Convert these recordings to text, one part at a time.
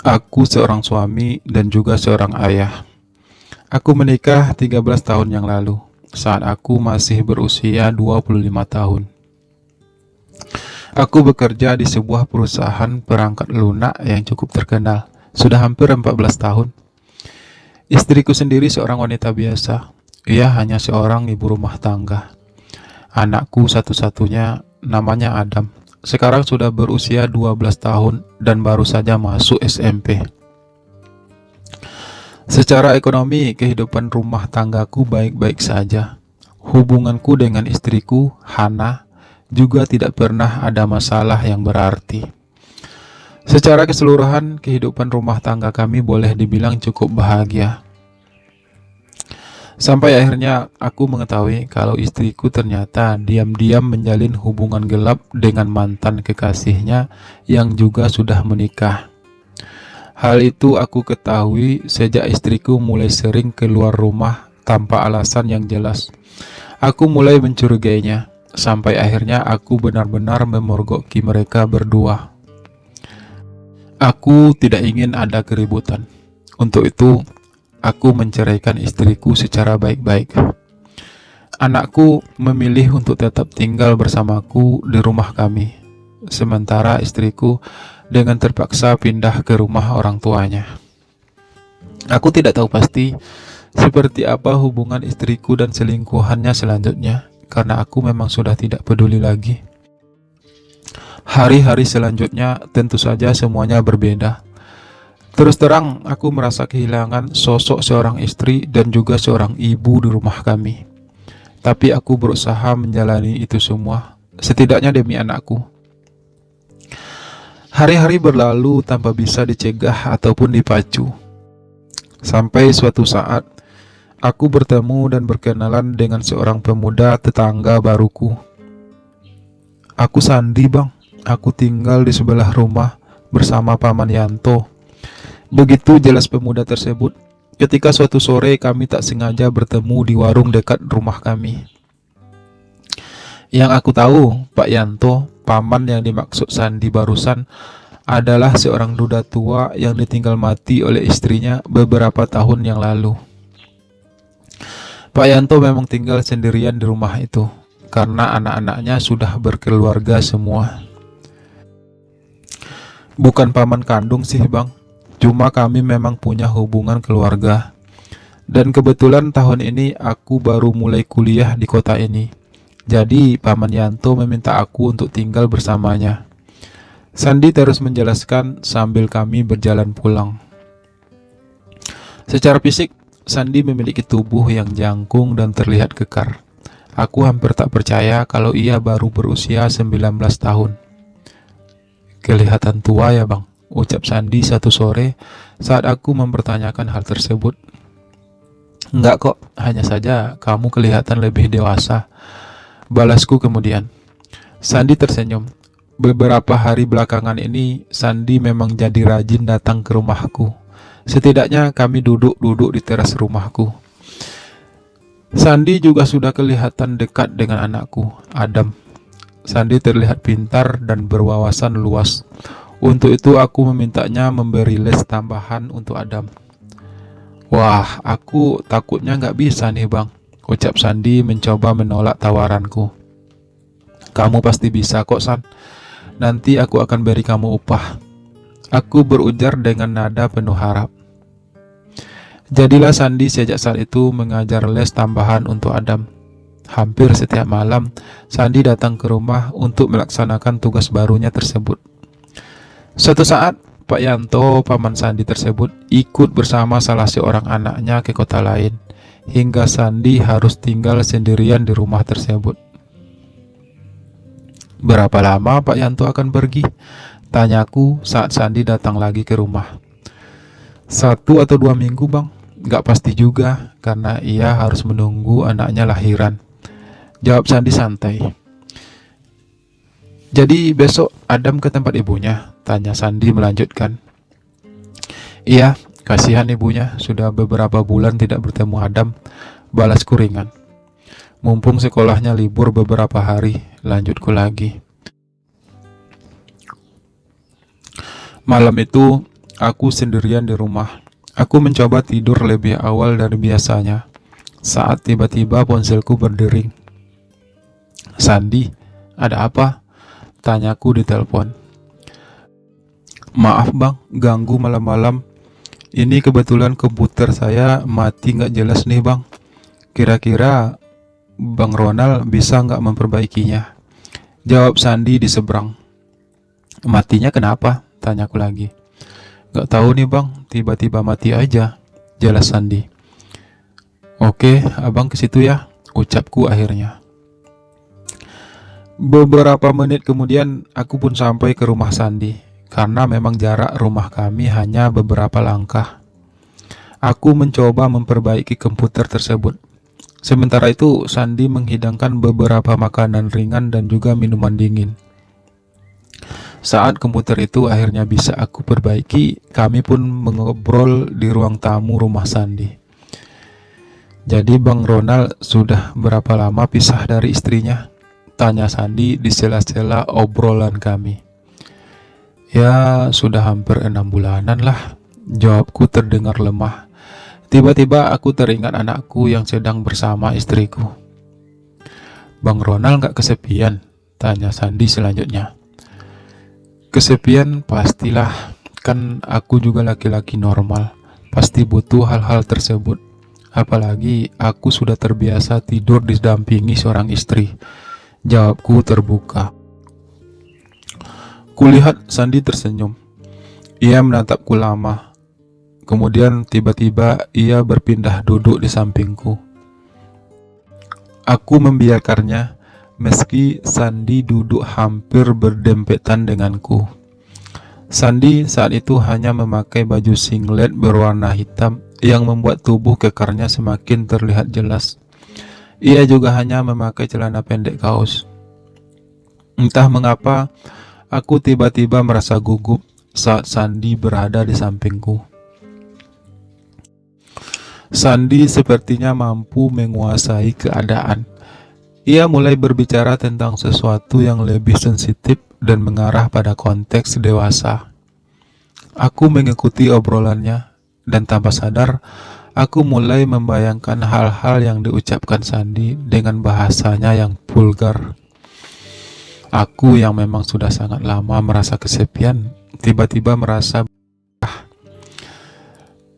Aku seorang suami dan juga seorang ayah. Aku menikah 13 tahun yang lalu, saat aku masih berusia 25 tahun. Aku bekerja di sebuah perusahaan perangkat lunak yang cukup terkenal. Sudah hampir 14 tahun. Istriku sendiri seorang wanita biasa. Ia hanya seorang ibu rumah tangga. Anakku satu-satunya namanya Adam. Sekarang sudah berusia 12 tahun dan baru saja masuk SMP. Secara ekonomi, kehidupan rumah tanggaku baik-baik saja. Hubunganku dengan istriku, Hana, juga tidak pernah ada masalah yang berarti. Secara keseluruhan, kehidupan rumah tangga kami boleh dibilang cukup bahagia. Sampai akhirnya aku mengetahui kalau istriku ternyata diam-diam menjalin hubungan gelap dengan mantan kekasihnya yang juga sudah menikah. Hal itu aku ketahui sejak istriku mulai sering keluar rumah tanpa alasan yang jelas. Aku mulai mencurigainya, sampai akhirnya aku benar-benar memergoki mereka berdua. Aku tidak ingin ada keributan. Untuk itu, aku menceraikan istriku secara baik-baik. Anakku memilih untuk tetap tinggal bersamaku di rumah kami, sementara istriku dengan terpaksa pindah ke rumah orang tuanya. Aku tidak tahu pasti seperti apa hubungan istriku dan selingkuhannya selanjutnya, karena aku memang sudah tidak peduli lagi. Hari-hari selanjutnya tentu saja semuanya berbeda. Terus terang, aku merasa kehilangan sosok seorang istri dan juga seorang ibu di rumah kami. Tapi aku berusaha menjalani itu semua, setidaknya demi anakku. Hari-hari berlalu tanpa bisa dicegah ataupun dipacu. Sampai suatu saat, aku bertemu dan berkenalan dengan seorang pemuda tetangga baruku. Aku Sandi, Bang. Aku tinggal di sebelah rumah bersama Paman Yanto. Begitu jelas pemuda tersebut ketika suatu sore kami tak sengaja bertemu di warung dekat rumah kami. Yang aku tahu, Pak Yanto, paman yang dimaksud Sandi barusan, adalah seorang duda tua yang ditinggal mati oleh istrinya beberapa tahun yang lalu. Pak Yanto memang tinggal sendirian di rumah itu karena anak-anaknya sudah berkeluarga semua. Bukan paman kandung sih, Bang. Cuma kami memang punya hubungan keluarga. Dan kebetulan tahun ini aku baru mulai kuliah di kota ini. Jadi Paman Yanto meminta aku untuk tinggal bersamanya. Sandi terus menjelaskan sambil kami berjalan pulang. Secara fisik, Sandi memiliki tubuh yang jangkung dan terlihat kekar. Aku hampir tak percaya kalau ia baru berusia 19 tahun. Kelihatan tua ya, Bang, ucap Sandi satu sore saat aku mempertanyakan hal tersebut. Enggak kok, hanya saja kamu kelihatan lebih dewasa, balasku kemudian. Sandi tersenyum. Beberapa hari belakangan ini, Sandi memang jadi rajin datang ke rumahku. Setidaknya kami duduk-duduk di teras rumahku. Sandi juga sudah kelihatan dekat dengan anakku, Adam. Sandi terlihat pintar dan berwawasan luas. Untuk itu aku memintanya memberi les tambahan untuk Adam. Wah, aku takutnya nggak bisa nih, Bang, ucap Sandi mencoba menolak tawaranku. Kamu pasti bisa kok, San. Nanti aku akan beri kamu upah. Aku berujar dengan nada penuh harap. Jadilah Sandi sejak saat itu mengajar les tambahan untuk Adam. Hampir setiap malam, Sandi datang ke rumah untuk melaksanakan tugas barunya tersebut. Suatu saat, Pak Yanto, paman Sandi tersebut, ikut bersama salah seorang anaknya ke kota lain, hingga Sandi harus tinggal sendirian di rumah tersebut. Berapa lama Pak Yanto akan pergi? Tanyaku saat Sandi datang lagi ke rumah. 1 atau 2 minggu bang, gak pasti juga karena ia harus menunggu anaknya lahiran, jawab Sandi santai. Jadi besok Adam ke tempat ibunya? Tanya Sandi melanjutkan. Iya, kasihan ibunya, sudah beberapa bulan tidak bertemu Adam, balasku ringan. Mumpung sekolahnya libur beberapa hari, lanjutku lagi. Malam itu, aku sendirian di rumah. Aku mencoba tidur lebih awal dari biasanya, saat tiba-tiba ponselku berdering. Sandi, ada apa? Tanyaku di telepon. Maaf bang, ganggu malam-malam. Ini kebetulan komputer saya mati nggak jelas nih bang. Kira-kira Bang Ronald bisa nggak memperbaikinya? Jawab Sandi di seberang. Matinya kenapa? Tanyaku lagi. Nggak tahu nih bang, tiba-tiba mati aja, jelas Sandi. Oke, abang ke situ ya, ucapku akhirnya. Beberapa menit kemudian aku pun sampai ke rumah Sandi, karena memang jarak rumah kami hanya beberapa langkah. Aku mencoba memperbaiki komputer tersebut. Sementara itu, Sandi menghidangkan beberapa makanan ringan dan juga minuman dingin. Saat komputer itu akhirnya bisa aku perbaiki, kami pun mengobrol di ruang tamu rumah Sandi. Jadi Bang Ronald sudah berapa lama pisah dari istrinya? Tanya Sandi di sela-sela obrolan kami. Ya, sudah hampir 6 bulanan lah, jawabku terdengar lemah. Tiba-tiba aku teringat anakku yang sedang bersama istriku. Bang Ronald gak kesepian? Tanya Sandi selanjutnya. Kesepian pastilah, kan aku juga laki-laki normal, pasti butuh hal-hal tersebut. Apalagi aku sudah terbiasa tidur didampingi seorang istri, jawabku terbuka. Kulihat Sandi tersenyum. Ia menatapku lama. Kemudian tiba-tiba ia berpindah duduk di sampingku. Aku membiarkannya, meski Sandi duduk hampir berdempetan denganku. Sandi saat itu hanya memakai baju singlet berwarna hitam yang membuat tubuh kekarnya semakin terlihat jelas. Ia juga hanya memakai celana pendek kaos. Entah mengapa, aku tiba-tiba merasa gugup saat Sandi berada di sampingku. Sandi sepertinya mampu menguasai keadaan. Ia mulai berbicara tentang sesuatu yang lebih sensitif dan mengarah pada konteks dewasa. Aku mengikuti obrolannya, dan tanpa sadar, aku mulai membayangkan hal-hal yang diucapkan Sandi dengan bahasanya yang vulgar. Aku yang memang sudah sangat lama merasa kesepian, tiba-tiba merasa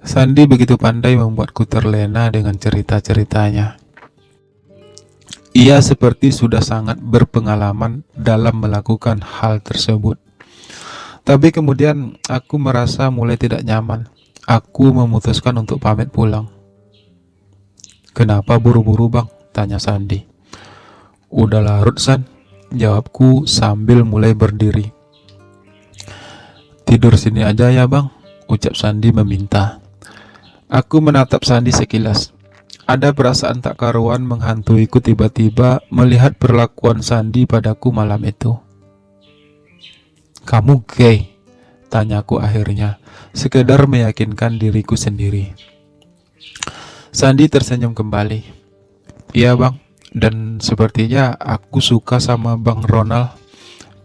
Sandi begitu pandai membuatku terlena dengan cerita-ceritanya. Ia seperti sudah sangat berpengalaman dalam melakukan hal tersebut. Tapi kemudian aku merasa mulai tidak nyaman. Aku memutuskan untuk pamit pulang. Kenapa buru-buru bang? Tanya Sandi. Udah larut San, jawabku sambil mulai berdiri. Tidur sini aja ya bang, ucap Sandi meminta. Aku menatap Sandi sekilas. Ada perasaan tak karuan menghantuiku tiba-tiba melihat perlakuan Sandi padaku malam itu. Kamu gay? Tanyaku akhirnya, sekedar meyakinkan diriku sendiri. Sandi tersenyum kembali. Iya bang, dan sepertinya aku suka sama Bang Ronald,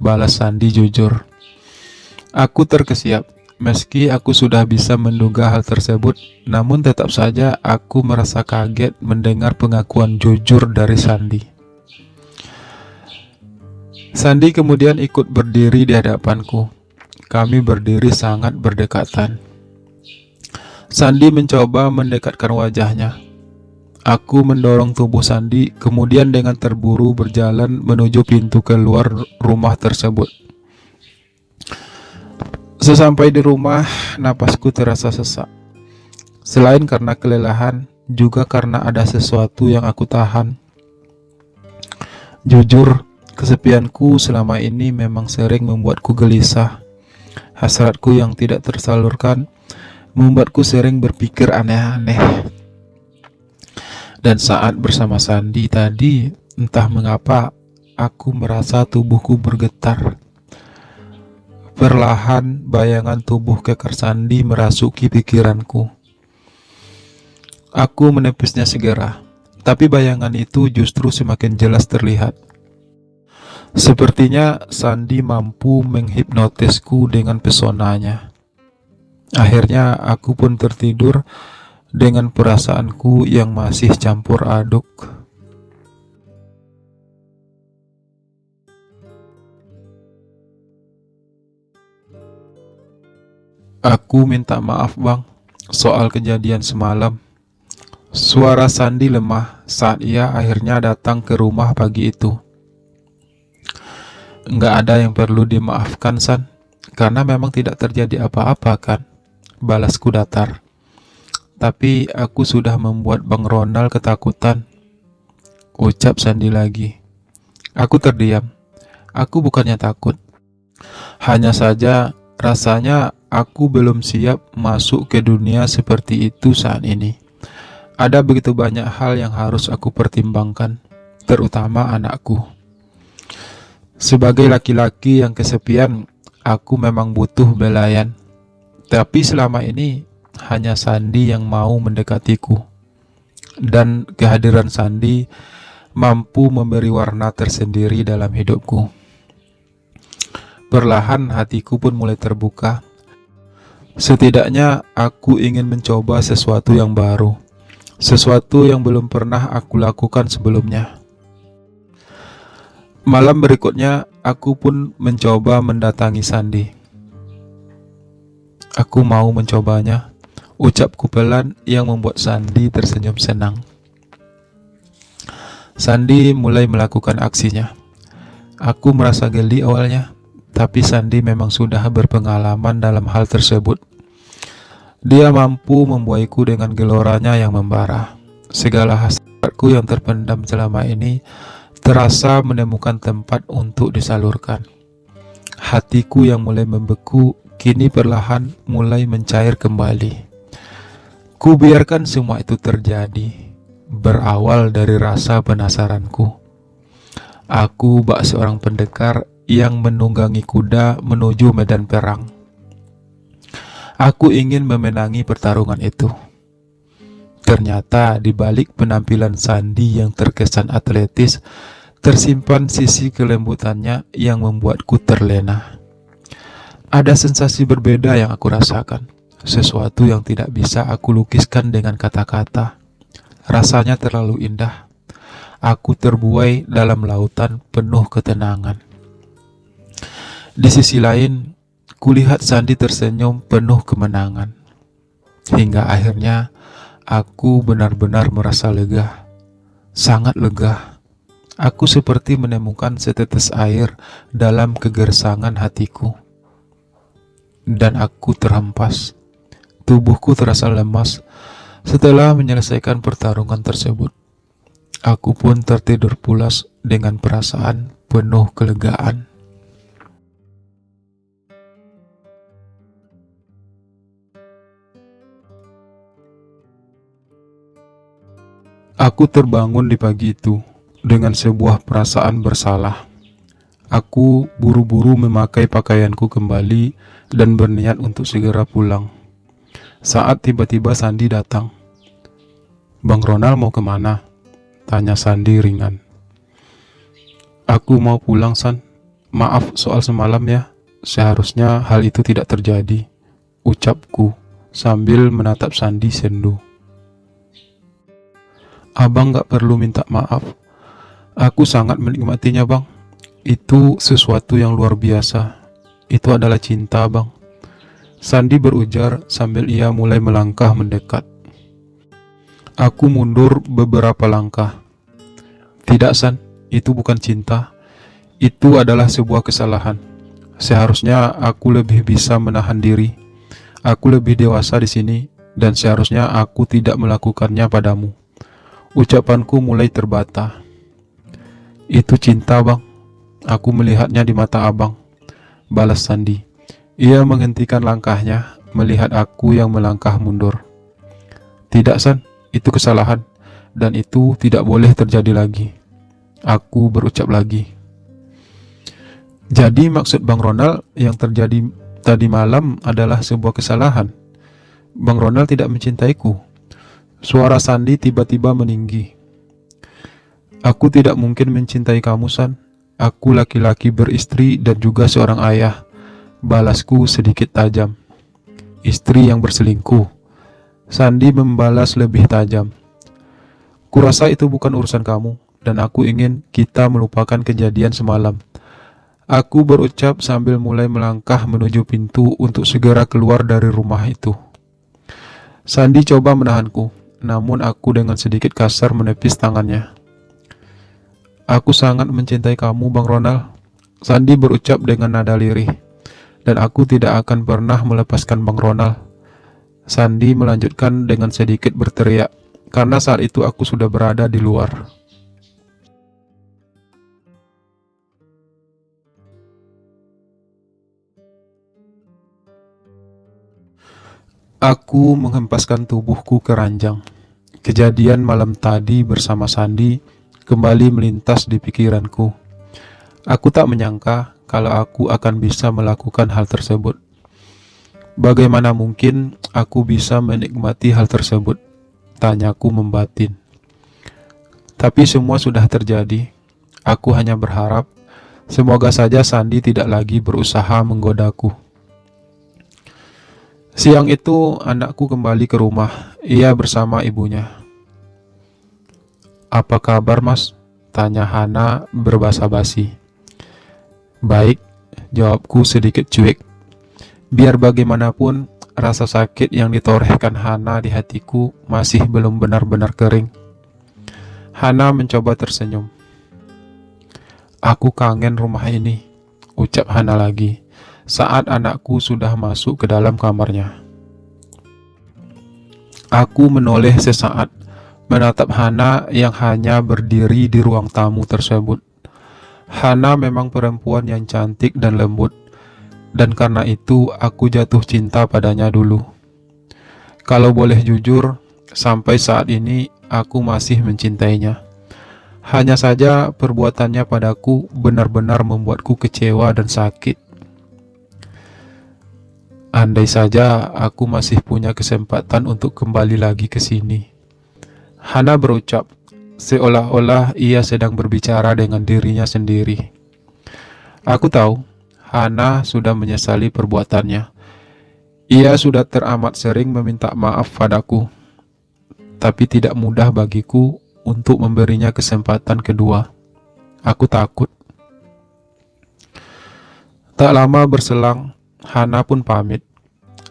balas Sandi jujur. Aku terkesiap. Meski aku sudah bisa menduga hal tersebut, namun tetap saja aku merasa kaget mendengar pengakuan jujur dari Sandi. Sandi kemudian ikut berdiri di hadapanku. Kami berdiri sangat berdekatan. Sandi mencoba mendekatkan wajahnya. Aku mendorong tubuh Sandi, kemudian dengan terburu berjalan menuju pintu keluar rumah tersebut. Sesampai di rumah, napasku terasa sesak. Selain karena kelelahan, juga karena ada sesuatu yang aku tahan. Jujur, Kesepianku selama ini memang sering membuatku gelisah. Hasratku yang tidak tersalurkan membuatku sering berpikir aneh-aneh. Dan saat bersama Sandi tadi, entah mengapa aku merasa tubuhku bergetar. Perlahan bayangan tubuh kekar Sandi merasuki pikiranku. Aku menepisnya segera, tapi bayangan itu justru semakin jelas terlihat. Sepertinya Sandi mampu menghipnotisku dengan pesonanya. Akhirnya aku pun tertidur dengan perasaanku yang masih campur aduk. Aku minta maaf bang, soal kejadian semalam. Suara Sandi lemah saat ia akhirnya datang ke rumah pagi itu. Nggak ada yang perlu dimaafkan San, karena memang tidak terjadi apa-apa kan, balasku datar. Tapi aku sudah membuat Bang Ronald ketakutan, ucap Sandi lagi. Aku terdiam. Aku bukannya takut. Hanya saja rasanya aku belum siap masuk ke dunia seperti itu saat ini. Ada begitu banyak hal yang harus aku pertimbangkan, terutama anakku. Sebagai laki-laki yang kesepian, aku memang butuh belayan. Tapi selama ini hanya Sandi yang mau mendekatiku. Dan kehadiran Sandi mampu memberi warna tersendiri dalam hidupku. Perlahan hatiku pun mulai terbuka. Setidaknya aku ingin mencoba sesuatu yang baru. Sesuatu yang belum pernah aku lakukan sebelumnya. Malam berikutnya, aku pun mencoba mendatangi Sandi. Aku mau mencobanya, ucapku pelan yang membuat Sandi tersenyum senang. Sandi mulai melakukan aksinya. Aku merasa geli awalnya, tapi Sandi memang sudah berpengalaman dalam hal tersebut. Dia mampu membuaiku dengan geloranya yang membara. Segala hasratku yang terpendam selama ini terasa menemukan tempat untuk disalurkan. Hatiku yang mulai membeku kini perlahan mulai mencair kembali. Ku biarkan semua itu terjadi, berawal dari rasa penasaranku. Aku bak seorang pendekar yang menunggangi kuda menuju medan perang. Aku ingin memenangi pertarungan itu. Ternyata di balik penampilan Sandi yang terkesan atletis, tersimpan sisi kelembutannya yang membuatku terlena. Ada sensasi berbeda yang aku rasakan, sesuatu yang tidak bisa aku lukiskan dengan kata-kata. Rasanya terlalu indah. Aku terbuai dalam lautan penuh ketenangan. Di sisi lain, kulihat Sandi tersenyum penuh kemenangan. Hingga akhirnya aku benar-benar merasa lega. Sangat lega. Aku seperti menemukan setetes air dalam kegersangan hatiku. Dan aku terhempas. Tubuhku terasa lemas setelah menyelesaikan pertarungan tersebut. Aku pun tertidur pulas dengan perasaan penuh kelegaan. Aku terbangun di pagi itu dengan sebuah perasaan bersalah. Aku buru-buru memakai pakaianku kembali dan berniat untuk segera pulang. Saat tiba-tiba Sandi datang. "Bang Ronald mau kemana?" tanya Sandi ringan. "Aku mau pulang, San. Maaf soal semalam ya. Seharusnya hal itu tidak terjadi," ucapku sambil menatap Sandi sendu. "Abang gak perlu minta maaf. Aku sangat menikmatinya bang. Itu sesuatu yang luar biasa. Itu adalah cinta bang," Sandi berujar sambil ia mulai melangkah mendekat. Aku mundur beberapa langkah. "Tidak San, itu bukan cinta. Itu adalah sebuah kesalahan. Seharusnya aku lebih bisa menahan diri. Aku lebih dewasa di sini dan seharusnya aku tidak melakukannya padamu." Ucapanku mulai terbata. "Itu cinta bang. Aku melihatnya di mata abang, balas Sandi. Ia menghentikan langkahnya, melihat aku yang melangkah mundur. Tidak, San, itu kesalahan, dan itu tidak boleh terjadi lagi. Aku berucap lagi. Jadi maksud Bang Ronald yang terjadi tadi malam adalah sebuah kesalahan. Bang Ronald tidak mencintaiku. Suara Sandi tiba-tiba meninggi. Aku tidak mungkin mencintai kamu, San. Aku laki-laki beristri dan juga seorang ayah. Balasku sedikit tajam. Istri yang berselingkuh. Sandi membalas lebih tajam. Kurasa itu bukan urusan kamu, dan aku ingin kita melupakan kejadian semalam. Aku berucap sambil mulai melangkah menuju pintu untuk segera keluar dari rumah itu. Sandi coba menahanku, namun aku dengan sedikit kasar menepis tangannya. Aku sangat mencintai kamu, Bang Ronald. Sandi berucap dengan nada lirih. Dan aku tidak akan pernah melepaskan Bang Ronald. Sandi melanjutkan dengan sedikit berteriak, karena saat itu aku sudah berada di luar. Aku menghempaskan tubuhku ke ranjang. Kejadian malam tadi bersama Sandi kembali melintas di pikiranku. Aku tak menyangka kalau aku akan bisa melakukan hal tersebut. Bagaimana mungkin aku bisa menikmati hal tersebut? Tanyaku membatin. Tapi semua sudah terjadi. Aku hanya berharap semoga saja Sandi tidak lagi berusaha menggodaku. Siang itu anakku kembali ke rumah. Ia bersama ibunya. Apa kabar, Mas? Tanya Hana berbasa-basi. Baik, jawabku sedikit cuek. Biar bagaimanapun, rasa sakit yang ditorehkan Hana di hatiku masih belum benar-benar kering. Hana mencoba tersenyum. Aku kangen rumah ini, ucap Hana lagi, saat anakku sudah masuk ke dalam kamarnya. Aku menoleh sesaat, menatap Hana yang hanya berdiri di ruang tamu tersebut. Hana memang perempuan yang cantik dan lembut, dan karena itu aku jatuh cinta padanya dulu. Kalau boleh jujur, sampai saat ini aku masih mencintainya. Hanya saja perbuatannya padaku benar-benar membuatku kecewa dan sakit. Andai saja aku masih punya kesempatan untuk kembali lagi ke sini. Hana berucap, seolah-olah ia sedang berbicara dengan dirinya sendiri. Aku tahu, Hana sudah menyesali perbuatannya. Ia sudah teramat sering meminta maaf padaku. Tapi tidak mudah bagiku untuk memberinya kesempatan kedua. Aku takut. Tak lama berselang, Hana pun pamit.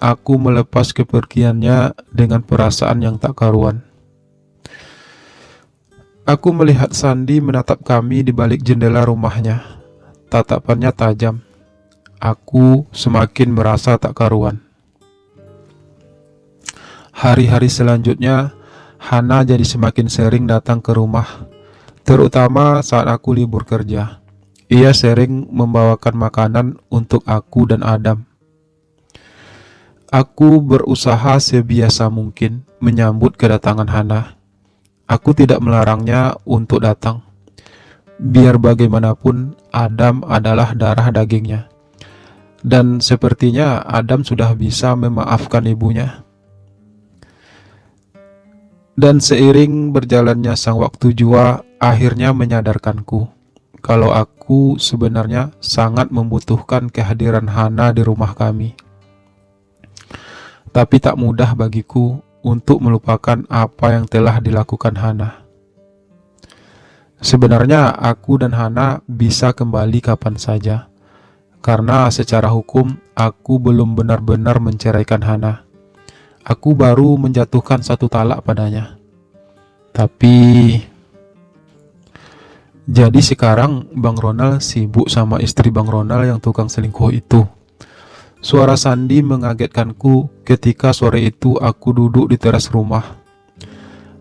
Aku melepas kepergiannya dengan perasaan yang tak karuan. Aku melihat Sandi menatap kami di balik jendela rumahnya. Tatapannya tajam. Aku semakin merasa tak karuan. Hari-hari selanjutnya, Hana jadi semakin sering datang ke rumah, terutama saat aku libur kerja. Ia sering membawakan makanan untuk aku dan Adam. Aku berusaha sebiasa mungkin menyambut kedatangan Hana. Aku tidak melarangnya untuk datang. Biar bagaimanapun, Adam adalah darah dagingnya. Dan sepertinya Adam sudah bisa memaafkan ibunya. Dan seiring berjalannya sang waktu jua akhirnya menyadarkanku kalau aku sebenarnya sangat membutuhkan kehadiran Hana di rumah kami. Tapi tak mudah bagiku untuk melupakan apa yang telah dilakukan Hana. Sebenarnya aku dan Hana bisa kembali kapan saja, karena secara hukum aku belum benar-benar menceraikan Hana. Aku baru menjatuhkan satu talak padanya. Tapi jadi sekarang Bang Ronald sibuk sama istri Bang Ronald yang tukang selingkuh itu. Suara Sandi mengagetkanku ketika sore itu aku duduk di teras rumah.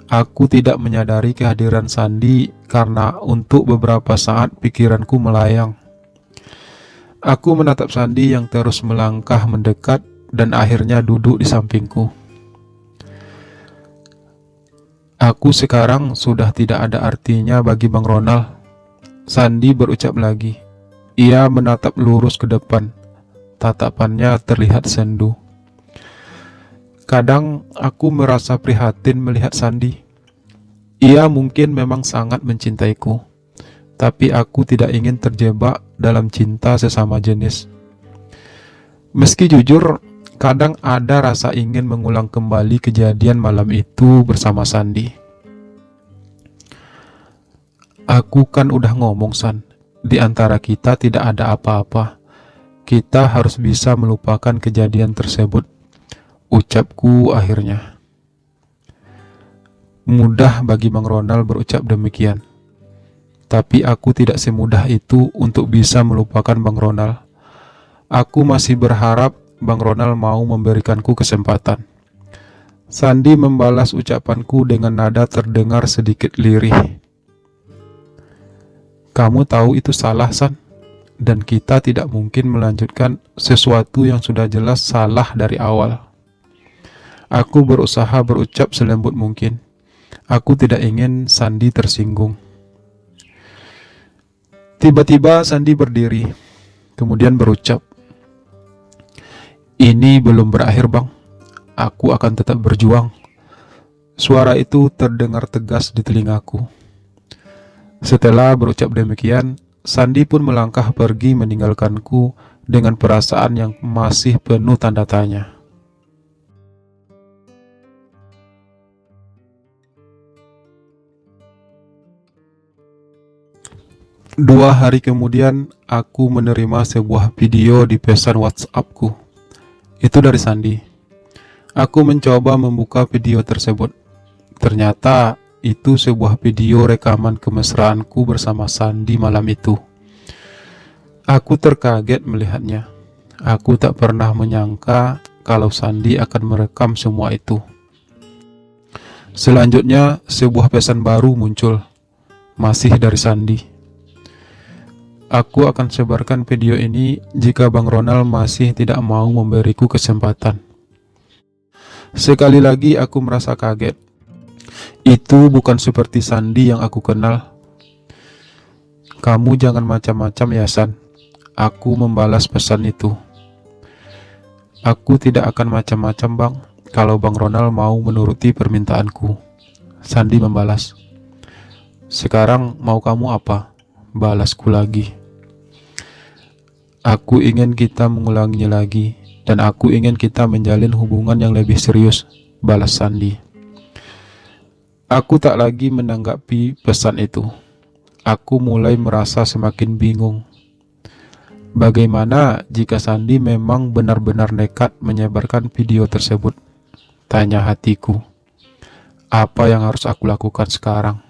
Aku tidak menyadari kehadiran Sandi karena untuk beberapa saat pikiranku melayang. Aku menatap Sandi yang terus melangkah mendekat dan akhirnya duduk di sampingku. Aku sekarang sudah tidak ada artinya bagi Bang Ronald. Sandi berucap lagi. Ia menatap lurus ke depan. Tatapannya terlihat sendu. Kadang aku merasa prihatin melihat Sandi. Ia mungkin memang sangat mencintaiku, tapi aku tidak ingin terjebak dalam cinta sesama jenis. Meski jujur, kadang ada rasa ingin mengulang kembali kejadian malam itu bersama Sandi. Aku kan udah ngomong, San, di antara kita tidak ada apa-apa. Kita harus bisa melupakan kejadian tersebut, ucapku akhirnya. Mudah bagi Bang Ronald berucap demikian. Tapi aku tidak semudah itu untuk bisa melupakan Bang Ronald. Aku masih berharap Bang Ronald mau memberikanku kesempatan. Sandi membalas ucapanku dengan nada terdengar sedikit lirih. Kamu tahu itu salah, San, dan kita tidak mungkin melanjutkan sesuatu yang sudah jelas salah dari awal. Aku berusaha berucap selembut mungkin. Aku tidak ingin Sandi tersinggung. Tiba-tiba Sandi berdiri, kemudian berucap, "Ini belum berakhir, Bang. Aku akan tetap berjuang." Suara itu terdengar tegas di telingaku. Setelah berucap demikian, Sandi pun melangkah pergi meninggalkanku dengan perasaan yang masih penuh tanda tanya. Dua hari kemudian, aku menerima sebuah video di pesan WhatsAppku. Itu dari Sandi. Aku mencoba membuka video tersebut. Ternyata itu sebuah video rekaman kemesraanku bersama Sandi malam itu. Aku terkaget melihatnya. Aku tak pernah menyangka kalau Sandi akan merekam semua itu. Selanjutnya, sebuah pesan baru muncul. Masih dari Sandi. Aku akan sebarkan video ini jika Bang Ronald masih tidak mau memberiku kesempatan. Sekali lagi aku merasa kaget. Itu bukan seperti Sandi yang aku kenal. Kamu jangan macam-macam ya, San. Aku membalas pesan itu. Aku tidak akan macam-macam, Bang, kalau Bang Ronald mau menuruti permintaanku. Sandi membalas. Sekarang mau kamu apa? Balasku lagi. Aku ingin kita mengulanginya lagi, dan aku ingin kita menjalin hubungan yang lebih serius, balas Sandi. Aku tak lagi menanggapi pesan itu. Aku mulai merasa semakin bingung. Bagaimana jika Sandi memang benar-benar nekat menyebarkan video tersebut? Tanya hatiku. Apa yang harus aku lakukan sekarang?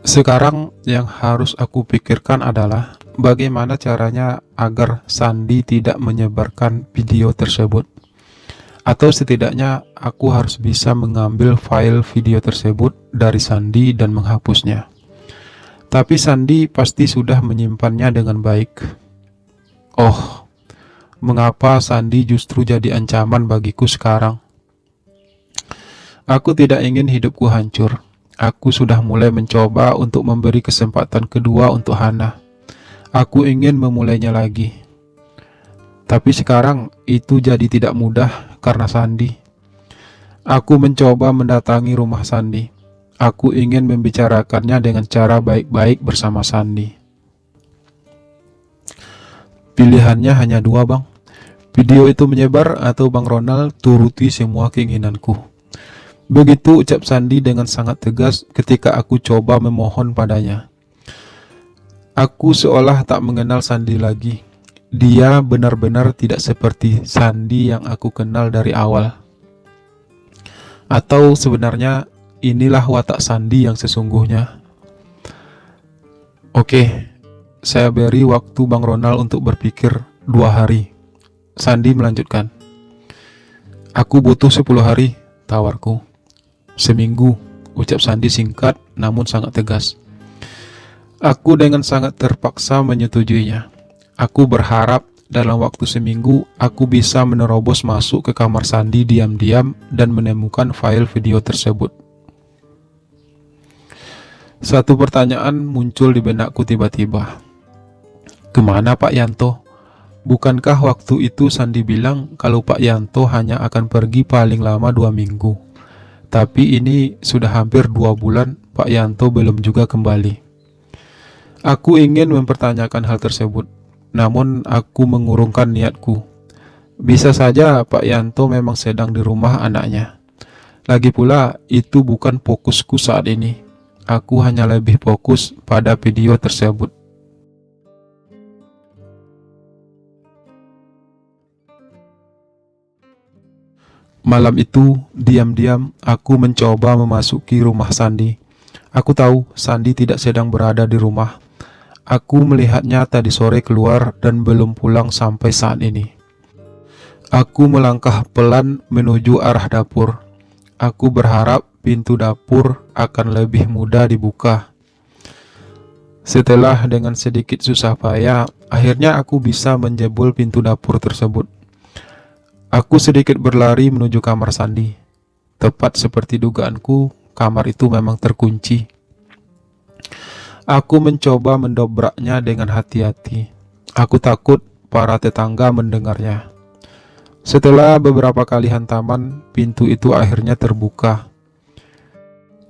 Sekarang yang harus aku pikirkan adalah bagaimana caranya agar Sandi tidak menyebarkan video tersebut. Atau setidaknya aku harus bisa mengambil file video tersebut dari Sandi dan menghapusnya. Tapi Sandi pasti sudah menyimpannya dengan baik. Oh, mengapa Sandi justru jadi ancaman bagiku sekarang? Aku tidak ingin hidupku hancur. Aku sudah mulai mencoba untuk memberi kesempatan kedua untuk Hana. Aku ingin memulainya lagi. Tapi sekarang itu jadi tidak mudah karena Sandi. Aku mencoba mendatangi rumah Sandi. Aku ingin membicarakannya dengan cara baik-baik bersama Sandi. Pilihannya hanya dua, Bang. Video itu menyebar atau Bang Ronald turuti semua keinginanku. Begitu ucap Sandi dengan sangat tegas ketika aku coba memohon padanya. Aku seolah tak mengenal Sandi lagi. Dia benar-benar tidak seperti Sandi yang aku kenal dari awal. Atau sebenarnya inilah watak Sandi yang sesungguhnya. Oke, saya beri waktu Bang Ronald untuk berpikir 2 hari. Sandi melanjutkan. Aku butuh 10 hari, tawarku. Seminggu, ucap Sandi singkat namun sangat tegas. Aku dengan sangat terpaksa menyetujuinya. Aku berharap dalam waktu seminggu aku bisa menerobos masuk ke kamar Sandi diam-diam dan menemukan file video tersebut. Satu pertanyaan muncul di benakku tiba-tiba. Kemana Pak Yanto? Bukankah waktu itu Sandi bilang kalau Pak Yanto hanya akan pergi paling lama 2 minggu? Tapi ini sudah hampir 2 bulan Pak Yanto belum juga kembali. Aku ingin mempertanyakan hal tersebut, namun aku mengurungkan niatku. Bisa saja Pak Yanto memang sedang di rumah anaknya. Lagi pula, itu bukan fokusku saat ini. Aku hanya lebih fokus pada video tersebut. Malam itu, diam-diam aku mencoba memasuki rumah Sandi. Aku tahu Sandi tidak sedang berada di rumah. Aku melihatnya tadi sore keluar dan belum pulang sampai saat ini. Aku melangkah pelan menuju arah dapur. Aku berharap pintu dapur akan lebih mudah dibuka. Setelah dengan sedikit susah payah, akhirnya aku bisa menjebol pintu dapur tersebut. Aku sedikit berlari menuju kamar Sandi. Tepat seperti dugaanku, kamar itu memang terkunci. Aku mencoba mendobraknya dengan hati-hati. Aku takut para tetangga mendengarnya. Setelah beberapa kali hantaman, pintu itu akhirnya terbuka.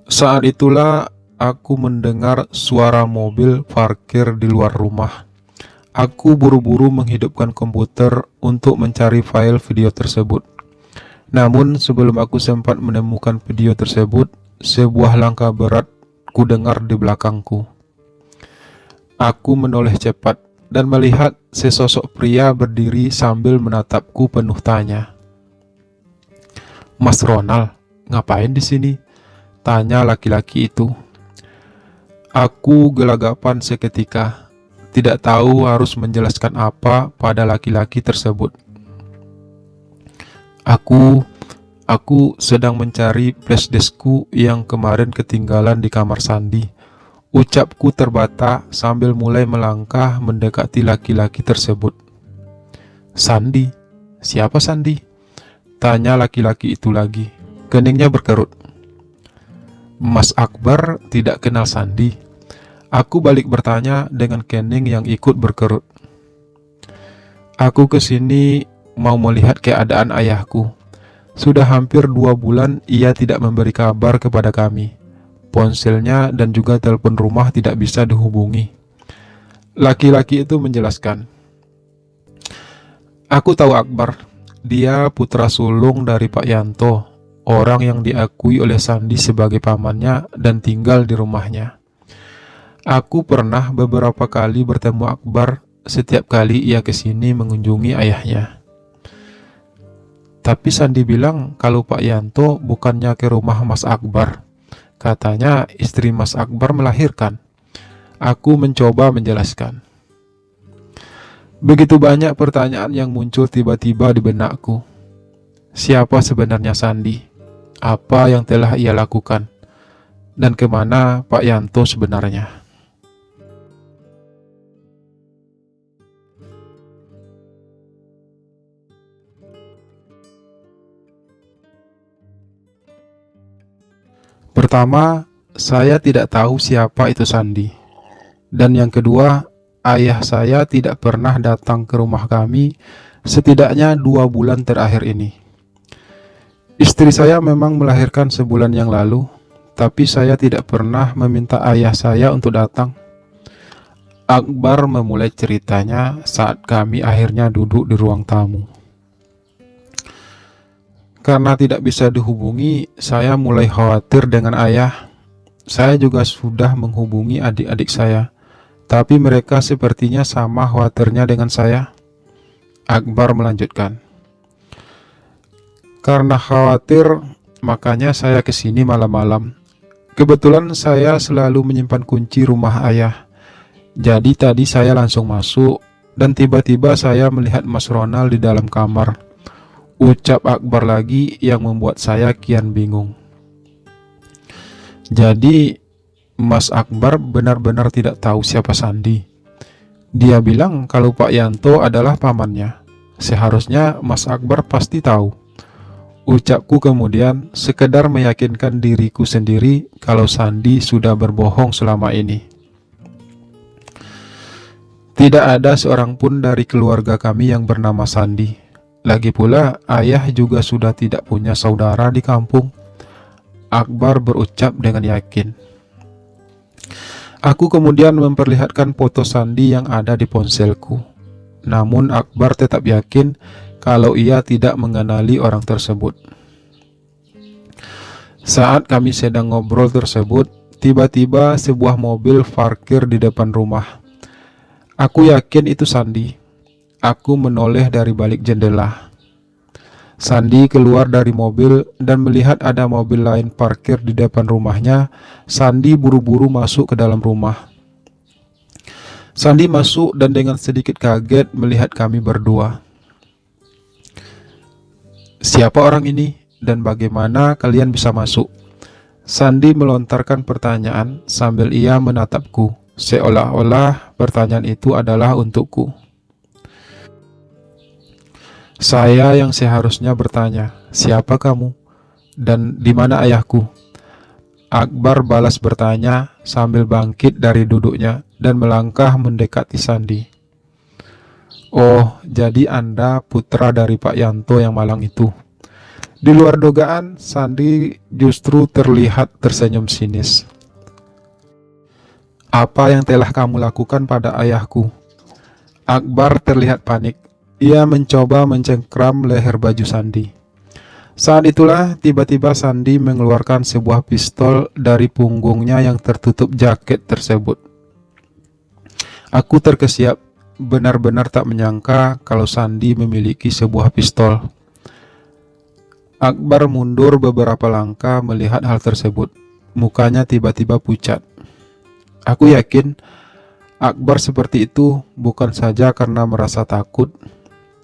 Saat itulah aku mendengar suara mobil parkir di luar rumah. Aku buru-buru menghidupkan komputer untuk mencari file video tersebut. Namun sebelum aku sempat menemukan video tersebut, sebuah langkah berat kudengar di belakangku. Aku menoleh cepat dan melihat sesosok pria berdiri sambil menatapku penuh tanya. "Mas Ronald, ngapain di sini?" tanya laki-laki itu. Aku gelagapan seketika, tidak tahu harus menjelaskan apa pada laki-laki tersebut. Aku sedang mencari flashdiskku yang kemarin ketinggalan di kamar Sandi. Ucapku terbata sambil mulai melangkah mendekati laki-laki tersebut. "Sandi? Siapa Sandi?" tanya laki-laki itu lagi. Keningnya berkerut. "Mas Akbar tidak kenal Sandi?" Aku balik bertanya dengan kening yang ikut berkerut. "Aku kesini mau melihat keadaan ayahku. Sudah hampir 2 bulan ia tidak memberi kabar kepada kami. Ponselnya dan juga telepon rumah tidak bisa dihubungi." Laki-laki itu menjelaskan. "Aku tahu Akbar. Dia putra sulung dari Pak Yanto, orang yang diakui oleh Sandi sebagai pamannya dan tinggal di rumahnya. Aku pernah beberapa kali bertemu Akbar setiap kali ia kesini mengunjungi ayahnya. Tapi Sandi bilang kalau Pak Yanto bukannya ke rumah Mas Akbar. Katanya istri Mas Akbar melahirkan." Aku mencoba menjelaskan. Begitu banyak pertanyaan yang muncul tiba-tiba di benakku. Siapa sebenarnya Sandi? Apa yang telah ia lakukan? Dan kemana Pak Yanto sebenarnya? Pertama, saya tidak tahu siapa itu Sandi. Dan yang kedua, ayah saya tidak pernah datang ke rumah kami setidaknya 2 bulan terakhir ini. Istri saya memang melahirkan sebulan yang lalu, tapi saya tidak pernah meminta ayah saya untuk datang. Akbar memulai ceritanya saat kami akhirnya duduk di ruang tamu. Karena tidak bisa dihubungi, saya mulai khawatir dengan ayah. Saya juga sudah menghubungi adik-adik saya, tapi mereka sepertinya sama khawatirnya dengan saya. Akbar melanjutkan. Karena khawatir, makanya saya kesini malam-malam. Kebetulan saya selalu menyimpan kunci rumah ayah. Jadi tadi saya langsung masuk, dan tiba-tiba saya melihat Mas Ronald di dalam kamar. Ucap Akbar lagi yang membuat saya kian bingung. Jadi Mas Akbar benar-benar tidak tahu siapa Sandi. Dia bilang kalau Pak Yanto adalah pamannya. Seharusnya Mas Akbar pasti tahu. Ucapku kemudian sekedar meyakinkan diriku sendiri kalau Sandi sudah berbohong selama ini. Tidak ada seorang pun dari keluarga kami yang bernama Sandi. Lagi pula, ayah juga sudah tidak punya saudara di kampung. Akbar berucap dengan yakin. Aku kemudian memperlihatkan foto Sandi yang ada di ponselku. Namun Akbar tetap yakin kalau ia tidak mengenali orang tersebut. Saat kami sedang ngobrol tersebut, tiba-tiba sebuah mobil parkir di depan rumah. Aku yakin itu Sandi. Aku menoleh dari balik jendela. Sandi keluar dari mobil dan melihat ada mobil lain parkir di depan rumahnya. Sandi buru-buru masuk ke dalam rumah. Sandi masuk dan dengan sedikit kaget melihat kami berdua. Siapa orang ini dan bagaimana kalian bisa masuk? Sandi melontarkan pertanyaan sambil ia menatapku, seolah-olah pertanyaan itu adalah untukku. Saya yang seharusnya bertanya, siapa kamu? Dan di mana ayahku? Akbar balas bertanya sambil bangkit dari duduknya dan melangkah mendekati Sandi. Oh, jadi Anda putra dari Pak Yanto yang malang itu. Di luar dugaan, Sandi justru terlihat tersenyum sinis. Apa yang telah kamu lakukan pada ayahku? Akbar terlihat panik. Ia mencoba mencengkram leher baju Sandi. Saat itulah tiba-tiba Sandi mengeluarkan sebuah pistol dari punggungnya yang tertutup jaket tersebut. Aku terkesiap, benar-benar tak menyangka kalau Sandi memiliki sebuah pistol. Akbar mundur beberapa langkah melihat hal tersebut. Mukanya tiba-tiba pucat. Aku yakin Akbar seperti itu bukan saja karena merasa takut,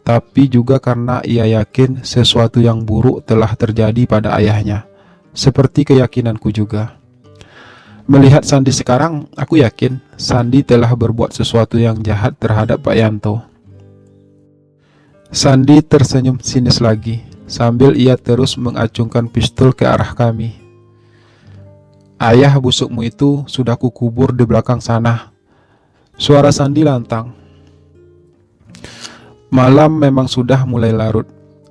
tapi juga karena ia yakin sesuatu yang buruk telah terjadi pada ayahnya, seperti keyakinanku juga. Melihat Sandi sekarang, aku yakin Sandi telah berbuat sesuatu yang jahat terhadap Pak Yanto. Sandi tersenyum sinis lagi, sambil ia terus mengacungkan pistol ke arah kami. Ayah busukmu itu sudah kukubur di belakang sana. Suara Sandi lantang. Malam memang sudah mulai larut.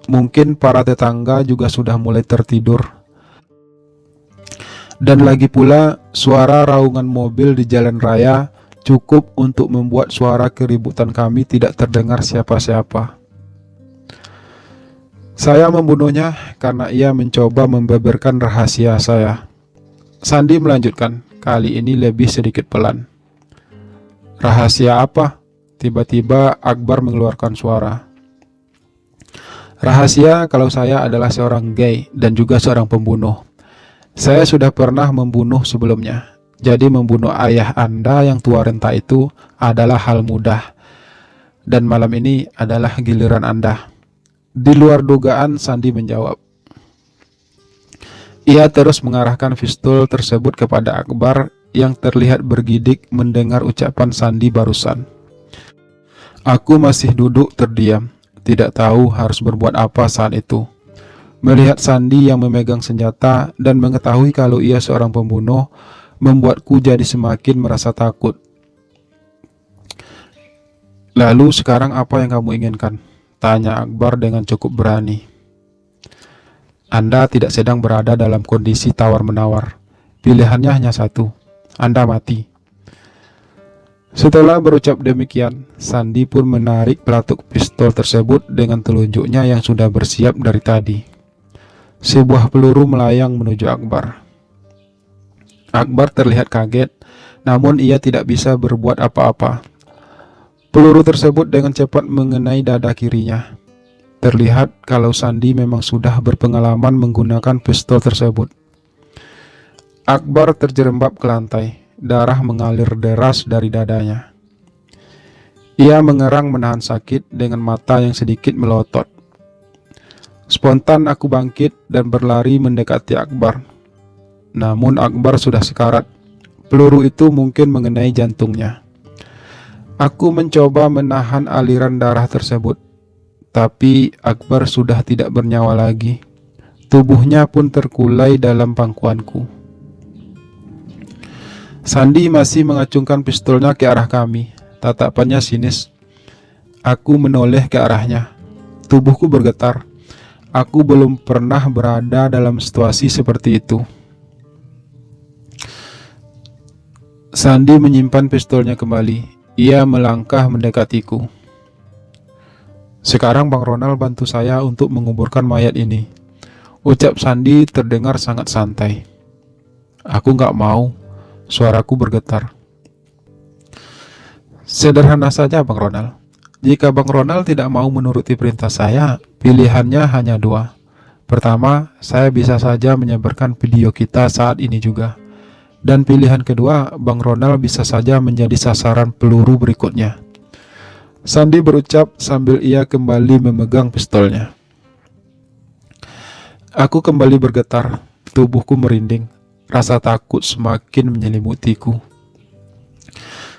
Mungkin para tetangga juga sudah mulai tertidur. Dan lagi pula, suara raungan mobil di jalan raya cukup untuk membuat suara keributan kami tidak terdengar siapa-siapa. Saya membunuhnya karena ia mencoba membeberkan rahasia saya. Sandi melanjutkan, kali ini lebih sedikit pelan. Rahasia apa? Tiba-tiba Akbar mengeluarkan suara. Rahasia kalau saya adalah seorang gay dan juga seorang pembunuh. Saya sudah pernah membunuh sebelumnya. Jadi membunuh ayah Anda yang tua renta itu adalah hal mudah. Dan malam ini adalah giliran Anda. Di luar dugaan, Sandi menjawab. Ia terus mengarahkan pistol tersebut kepada Akbar yang terlihat bergidik mendengar ucapan Sandi barusan. Aku masih duduk terdiam, tidak tahu harus berbuat apa saat itu. Melihat Sandi yang memegang senjata dan mengetahui kalau ia seorang pembunuh, membuatku jadi semakin merasa takut. Lalu sekarang apa yang kamu inginkan? Tanya Akbar dengan cukup berani. Anda tidak sedang berada dalam kondisi tawar-menawar. Pilihannya hanya satu. Anda mati. Setelah berucap demikian, Sandi pun menarik pelatuk pistol tersebut dengan telunjuknya yang sudah bersiap dari tadi. Sebuah peluru melayang menuju Akbar. Akbar terlihat kaget, namun ia tidak bisa berbuat apa-apa. Peluru tersebut dengan cepat mengenai dada kirinya. Terlihat kalau Sandi memang sudah berpengalaman menggunakan pistol tersebut. Akbar terjerembab ke lantai, darah mengalir deras dari dadanya. Ia mengerang menahan sakit dengan mata yang sedikit melotot. Spontan aku bangkit dan berlari mendekati Akbar. namun Akbar sudah sekarat. Peluru itu mungkin mengenai jantungnya. Aku mencoba menahan aliran darah tersebut, tapi Akbar sudah tidak bernyawa lagi. Tubuhnya pun terkulai dalam pangkuanku. Sandi masih mengacungkan pistolnya ke arah kami. Tatapannya sinis. Aku menoleh ke arahnya. Tubuhku bergetar. Aku belum pernah berada dalam situasi seperti itu. Sandi menyimpan pistolnya kembali. Ia melangkah mendekatiku. "Sekarang Bang Ronald bantu saya untuk menguburkan mayat ini," ucap Sandi terdengar sangat santai. Aku nggak mau, suaraku bergetar. "Sederhana saja Bang Ronald. Jika Bang Ronald tidak mau menuruti perintah saya, pilihannya hanya dua. Pertama, saya bisa saja menyebarkan video kita saat ini juga. Dan pilihan kedua, Bang Ronald bisa saja menjadi sasaran peluru berikutnya." Sandi berucap sambil ia kembali memegang pistolnya. Aku kembali bergetar, tubuhku merinding, rasa takut semakin menyelimutiku.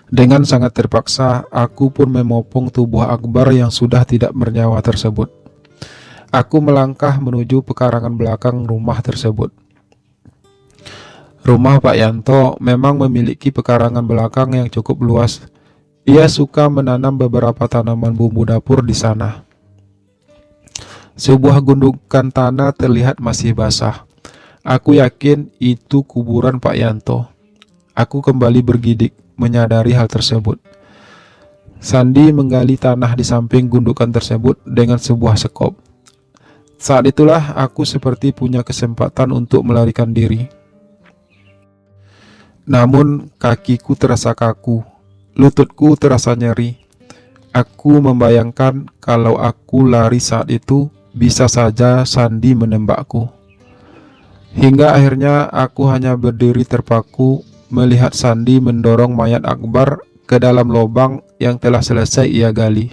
Dengan sangat terpaksa, aku pun memopong tubuh Akbar yang sudah tidak bernyawa tersebut. Aku melangkah menuju pekarangan belakang rumah tersebut. Rumah Pak Yanto memang memiliki pekarangan belakang yang cukup luas. Ia suka menanam beberapa tanaman bumbu dapur di sana. Sebuah gundukan tanah terlihat masih basah. Aku yakin itu kuburan Pak Yanto. Aku kembali bergidik, menyadari hal tersebut. Sandi menggali tanah di samping gundukan tersebut dengan sebuah sekop. Saat itulah aku seperti punya kesempatan untuk melarikan diri. Namun kakiku terasa kaku, lututku terasa nyeri. Aku membayangkan kalau aku lari saat itu, bisa saja Sandi menembakku. Hingga akhirnya aku hanya berdiri terpaku melihat Sandi mendorong mayat Akbar ke dalam lubang yang telah selesai ia gali,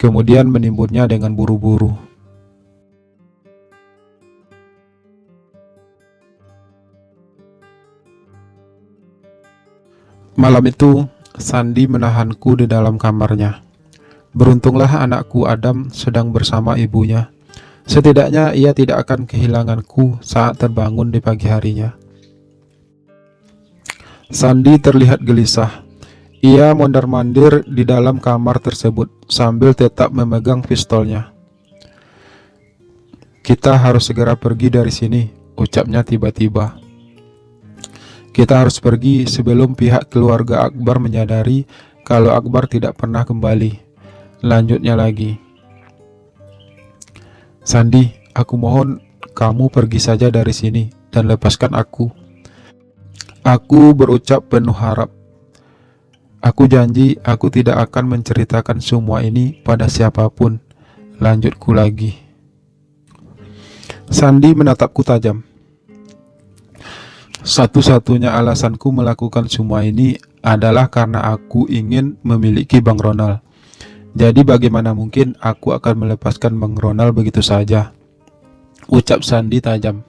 kemudian menimbunnya dengan buru-buru. Malam itu, Sandi menahanku di dalam kamarnya. Beruntunglah anakku Adam sedang bersama ibunya. Setidaknya ia tidak akan kehilanganku saat terbangun di pagi harinya. Sandi terlihat gelisah. Ia mondar-mandir di dalam kamar tersebut sambil tetap memegang pistolnya. "Kita harus segera pergi dari sini," ucapnya tiba-tiba. "Kita harus pergi sebelum pihak keluarga Akbar menyadari kalau Akbar tidak pernah kembali," lanjutnya lagi. "Sandi, aku mohon kamu pergi saja dari sini dan lepaskan aku." Aku berucap penuh harap. "Aku janji aku tidak akan menceritakan semua ini pada siapapun," lanjutku lagi. Sandi menatapku tajam. "Satu-satunya alasanku melakukan semua ini adalah karena aku ingin memiliki Bang Ronald. Jadi bagaimana mungkin aku akan melepaskan Bang Ronald begitu saja?" ucap Sandi tajam.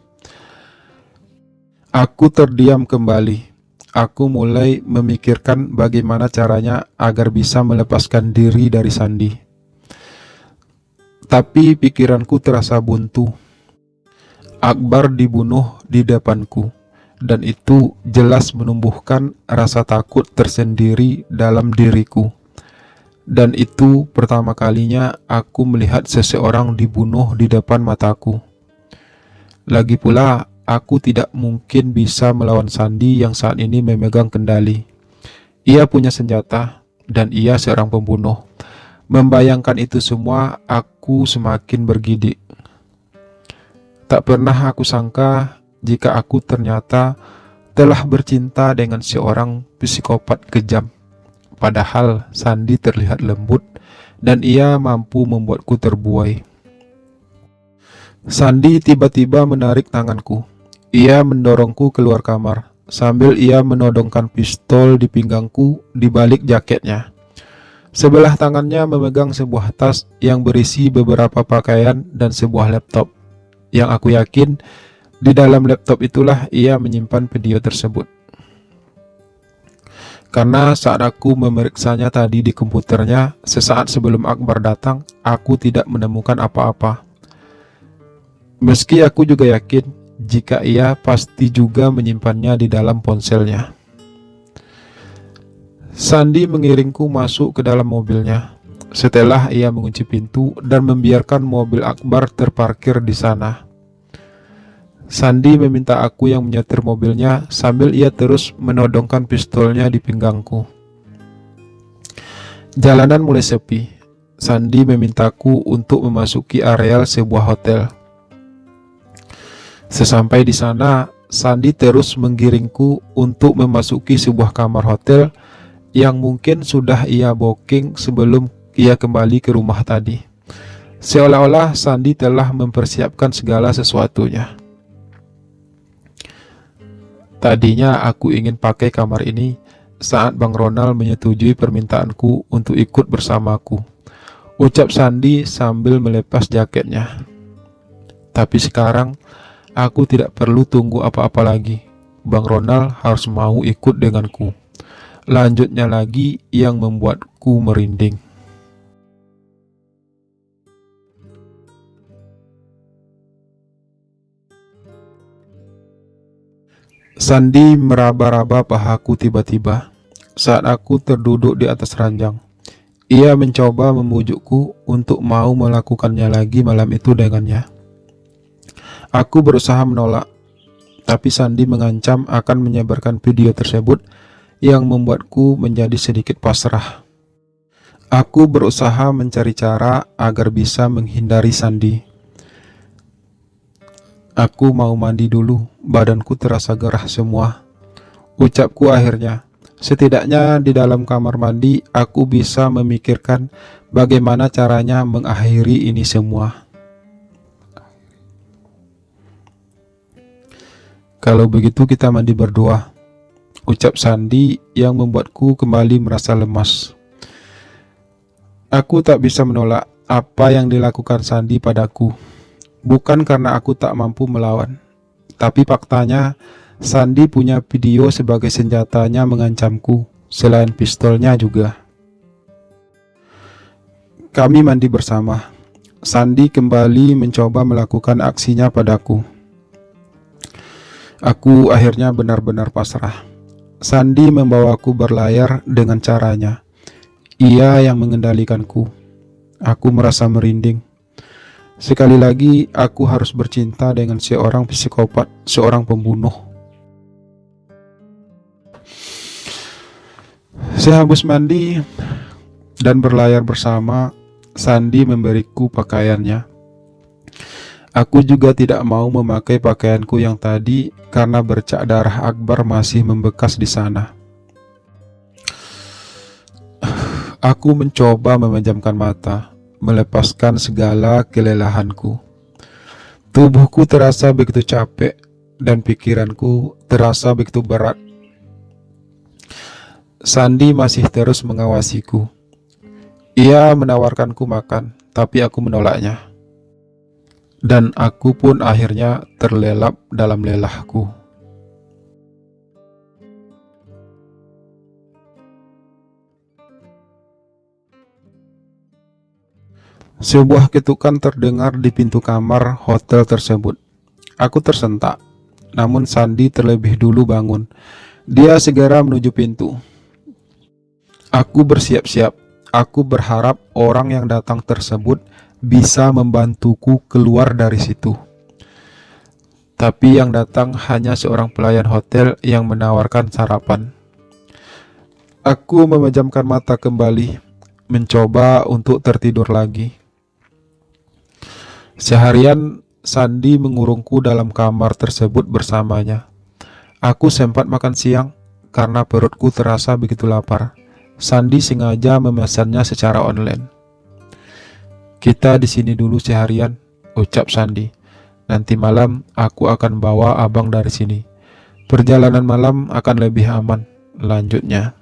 Aku terdiam kembali. Aku mulai memikirkan bagaimana caranya agar bisa melepaskan diri dari Sandi. Tapi pikiranku terasa buntu. Akbar dibunuh di depanku. Dan itu jelas menumbuhkan rasa takut tersendiri dalam diriku. Dan itu pertama kalinya aku melihat seseorang dibunuh di depan mataku. Lagi pula, aku tidak mungkin bisa melawan Sandi yang saat ini memegang kendali. Ia punya senjata, dan ia seorang pembunuh. Membayangkan itu semua, aku semakin bergidik. Tak pernah aku sangka jika aku ternyata telah bercinta dengan seorang psikopat kejam. Padahal Sandi terlihat lembut dan ia mampu membuatku terbuai. Sandi tiba-tiba menarik tanganku. Ia mendorongku keluar kamar sambil ia menodongkan pistol di pinggangku di balik jaketnya. Sebelah tangannya memegang sebuah tas yang berisi beberapa pakaian dan sebuah laptop yang aku yakin Di dalam laptop itulah ia menyimpan video tersebut. Karena saat aku memeriksanya tadi di komputernya, sesaat sebelum Akbar datang, aku tidak menemukan apa-apa. Meski aku juga yakin jika ia pasti juga menyimpannya di dalam ponselnya. Sandi mengiringku masuk ke dalam mobilnya. Setelah ia mengunci pintu dan membiarkan mobil Akbar terparkir di sana, Sandi meminta aku yang menyetir mobilnya sambil ia terus menodongkan pistolnya di pinggangku. Jalanan mulai sepi. Sandi memintaku untuk memasuki areal sebuah hotel. Sesampai di sana, Sandi terus menggiringku untuk memasuki sebuah kamar hotel yang mungkin sudah ia booking sebelum ia kembali ke rumah tadi. Seolah-olah Sandi telah mempersiapkan segala sesuatunya. Tadinya aku ingin pakai kamar ini saat Bang Ronald menyetujui permintaanku untuk ikut bersamaku, ucap Sandi sambil melepas jaketnya. Tapi sekarang aku tidak perlu tunggu apa-apa lagi. Bang Ronald harus mau ikut denganku. Lanjutnya lagi yang membuatku merinding. Sandi meraba-raba pahaku tiba-tiba saat aku terduduk di atas ranjang. Ia mencoba membujukku untuk mau melakukannya lagi malam itu dengannya. Aku berusaha menolak, tapi Sandi mengancam akan menyebarkan video tersebut yang membuatku menjadi sedikit pasrah. Aku berusaha mencari cara agar bisa menghindari Sandi. Aku mau mandi dulu, badanku terasa gerah semua, ucapku akhirnya. Setidaknya di dalam kamar mandi, aku bisa memikirkan bagaimana caranya mengakhiri ini semua. Kalau begitu kita mandi berdua, ucap Sandi yang membuatku kembali merasa lemas. Aku tak bisa menolak apa yang dilakukan Sandi padaku. Bukan karena aku tak mampu melawan, tapi faktanya Sandi punya video sebagai senjatanya mengancamku, selain pistolnya juga. Kami mandi bersama. Sandi kembali mencoba melakukan aksinya padaku. Aku akhirnya benar-benar pasrah. Sandi membawaku berlayar dengan caranya. Ia yang mengendalikanku. Aku merasa merinding. Sekali lagi, aku harus bercinta dengan seorang psikopat, seorang pembunuh. Sehabis mandi dan berlayar bersama, Sandi memberiku pakaiannya. Aku juga tidak mau memakai pakaianku yang tadi karena bercak darah Akbar masih membekas di sana. Aku mencoba memejamkan mata, melepaskan segala kelelahanku. Tubuhku terasa begitu capek dan pikiranku terasa begitu berat. Sandi masih terus mengawasiku. Ia menawarkanku makan, tapi aku menolaknya. Dan aku pun akhirnya terlelap dalam lelahku. Sebuah ketukan terdengar di pintu kamar hotel tersebut. Aku tersentak, namun Sandi terlebih dulu bangun. Dia segera menuju pintu. Aku bersiap-siap. Aku berharap orang yang datang tersebut bisa membantuku keluar dari situ. Tapi yang datang hanya seorang pelayan hotel yang menawarkan sarapan. Aku memejamkan mata kembali, mencoba untuk tertidur lagi. Seharian Sandi mengurungku dalam kamar tersebut bersamanya. Aku sempat makan siang karena perutku terasa begitu lapar. Sandi sengaja memesannya secara online. Kita di sini dulu seharian, ucap Sandi. Nanti malam aku akan bawa abang dari sini. Perjalanan malam akan lebih aman, lanjutnya.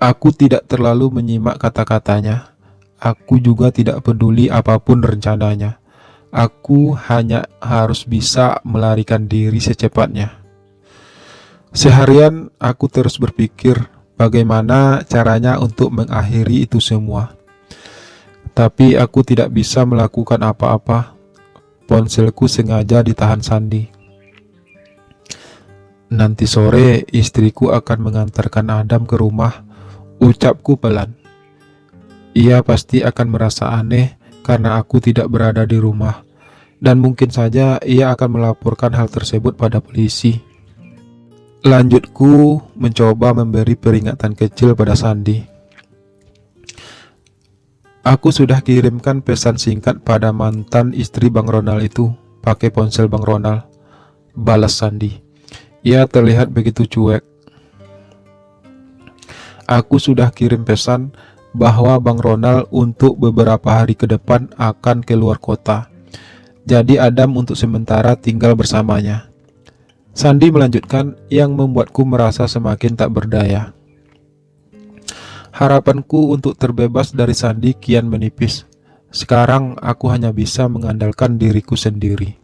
Aku tidak terlalu menyimak kata-katanya. Aku juga tidak peduli apapun rencananya. Aku hanya harus bisa melarikan diri secepatnya. Seharian aku terus berpikir bagaimana caranya untuk mengakhiri itu semua. Tapi aku tidak bisa melakukan apa-apa. Ponselku sengaja ditahan Sandi. Nanti sore istriku akan mengantarkan Adam ke rumah, ucapku pelan. Ia pasti akan merasa aneh karena aku tidak berada di rumah, dan mungkin saja ia akan melaporkan hal tersebut pada polisi. Lanjutku mencoba memberi peringatan kecil pada Sandi. Aku sudah kirimkan pesan singkat pada mantan istri Bang Ronald itu pakai ponsel Bang Ronald, balas Sandi. Ia terlihat begitu cuek. Aku sudah kirim pesan bahwa Bang Ronald untuk beberapa hari ke depan akan keluar kota. Jadi Adam untuk sementara tinggal bersamanya. Sandi melanjutkan, yang membuatku merasa semakin tak berdaya. Harapanku untuk terbebas dari Sandi kian menipis. Sekarang aku hanya bisa mengandalkan diriku sendiri.